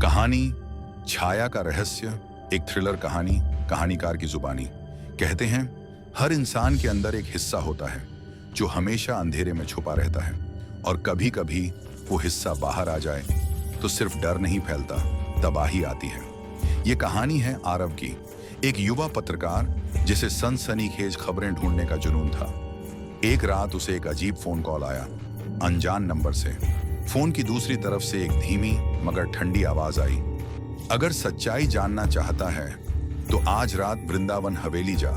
कहानी छाया का रहस्य, एक थ्रिलर कहानी, कहानीकार की जुबानी। कहते हैं हर इंसान के अंदर एक हिस्सा होता है जो हमेशा अंधेरे में छुपा रहता है, और कभी कभी वो हिस्सा बाहर आ जाए तो सिर्फ डर नहीं फैलता, तबाही आती है। ये कहानी है आरव की, एक युवा पत्रकार जिसे सनसनीखेज खबरें ढूंढने का जुनून था। एक रात उसे एक अजीब फोन कॉल आया, अनजान नंबर से। फोन की दूसरी तरफ से एक धीमी मगर ठंडी आवाज आई, अगर सच्चाई जानना चाहता है तो आज रात वृंदावन हवेली जा,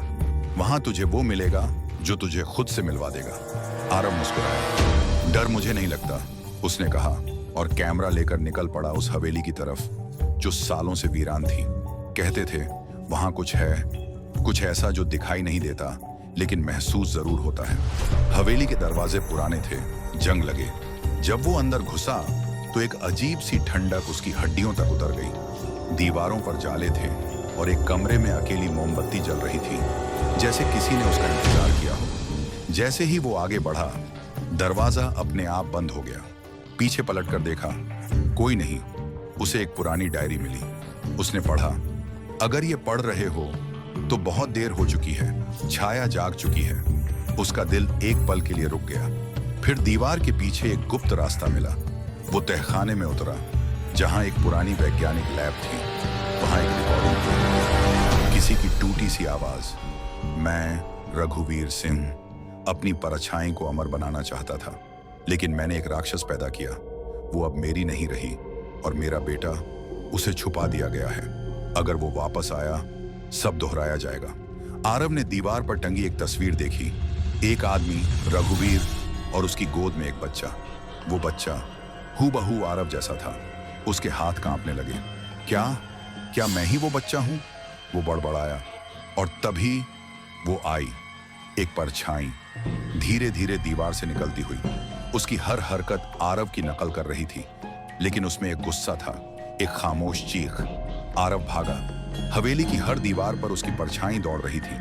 वहां तुझे वो मिलेगा जो तुझे खुद से मिलवा देगा। आरव मुस्कुराया। डर मुझे नहीं लगता, उसने कहा, और कैमरा लेकर निकल पड़ा उस हवेली की तरफ जो सालों से वीरान थी। कहते थे वहां कुछ है, कुछ ऐसा जो दिखाई नहीं देता लेकिन महसूस जरूर होता है। हवेली के दरवाजे पुराने थे, जंग लगे। जब वो अंदर घुसा तो एक अजीब सी ठंडक उसकी हड्डियों तक उतर गई। दीवारों पर जाले थे और एक कमरे में अकेली मोमबत्ती जल रही थी, जैसे किसी ने उसका इंतजार किया हो। जैसे ही वो आगे बढ़ा, दरवाजा अपने आप बंद हो गया। पीछे पलटकर देखा, कोई नहीं। उसे एक पुरानी डायरी मिली। उसने पढ़ा, अगर ये पढ़ रहे हो तो बहुत देर हो चुकी है, छाया जाग चुकी है। उसका दिल एक पल के लिए रुक गया। फिर दीवार के पीछे एक गुप्त रास्ता मिला। वो तहखाने में उतरा जहां एक पुरानी वैज्ञानिक लैब थी। वहां एक रिकॉर्डिंग थी, किसी की टूटी सी आवाज, मैं रघुवीर सिंह अपनी परछाई को अमर बनाना चाहता था, लेकिन मैंने एक राक्षस पैदा किया। वो अब मेरी नहीं रही और मेरा बेटा, उसे छुपा दिया गया है। अगर वो वापस आया सब दोहराया जाएगा। आरव ने दीवार पर टंगी एक तस्वीर देखी, एक आदमी, रघुवीर, और उसकी गोद में एक बच्चा। वो बच्चा हूबहू आरव जैसा था। उसके हाथ कांपने लगे। क्या मैं ही वो बच्चा हूं? वो बड़बड़ाया, और तभी वो आई, एक परछाई, धीरे धीरे दीवार से निकलती हुई। उसकी हर हरकत आरव की नकल कर रही थी, लेकिन उसमें एक गुस्सा था, एक खामोश चीख। आरव भागा। हवेली की हर दीवार पर उसकी परछाई दौड़ रही थी।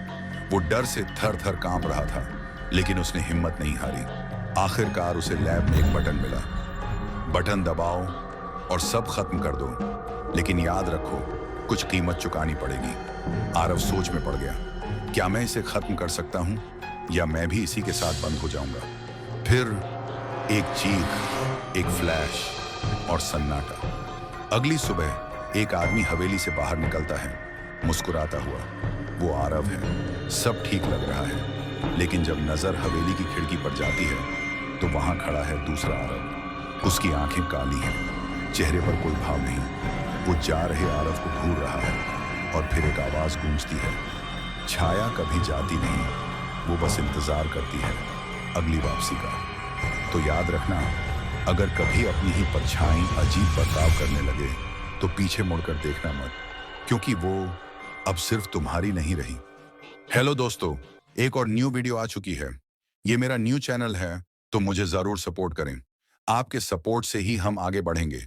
वो डर से थर थर कांप रहा था, लेकिन उसने हिम्मत नहीं हारी। आखिरकार उसे लैब में एक बटन मिला। बटन दबाओ और सब खत्म कर दो, लेकिन याद रखो कुछ कीमत चुकानी पड़ेगी। आरव सोच में पड़ गया, क्या मैं इसे खत्म कर सकता हूं या मैं भी इसी के साथ बंद हो जाऊंगा? फिर एक चीख, एक फ्लैश और सन्नाटा। अगली सुबह एक आदमी हवेली से बाहर निकलता है, मुस्कुराता हुआ। वो आरव है, सब ठीक लग रहा है, लेकिन जब नजर हवेली की खिड़की पर जाती है तो वहां खड़ा है दूसरा आरव। उसकी आंखें काली हैं, चेहरे पर कोई भाव नहीं। वो जा रहे आरव को घूर रहा है, और फिर एक आवाज गूंजती है, छाया कभी जाती नहीं, वो बस इंतजार करती है अगली वापसी का। तो याद रखना, अगर कभी अपनी ही परछाई अजीब बर्ताव करने लगे तो पीछे मुड़कर देखना मत, क्योंकि वो अब सिर्फ तुम्हारी नहीं रही। हेलो दोस्तों, एक और न्यू वीडियो आ चुकी है। ये मेरा न्यू चैनल है, तो मुझे जरूर सपोर्ट करें। आपके सपोर्ट से ही हम आगे बढ़ेंगे।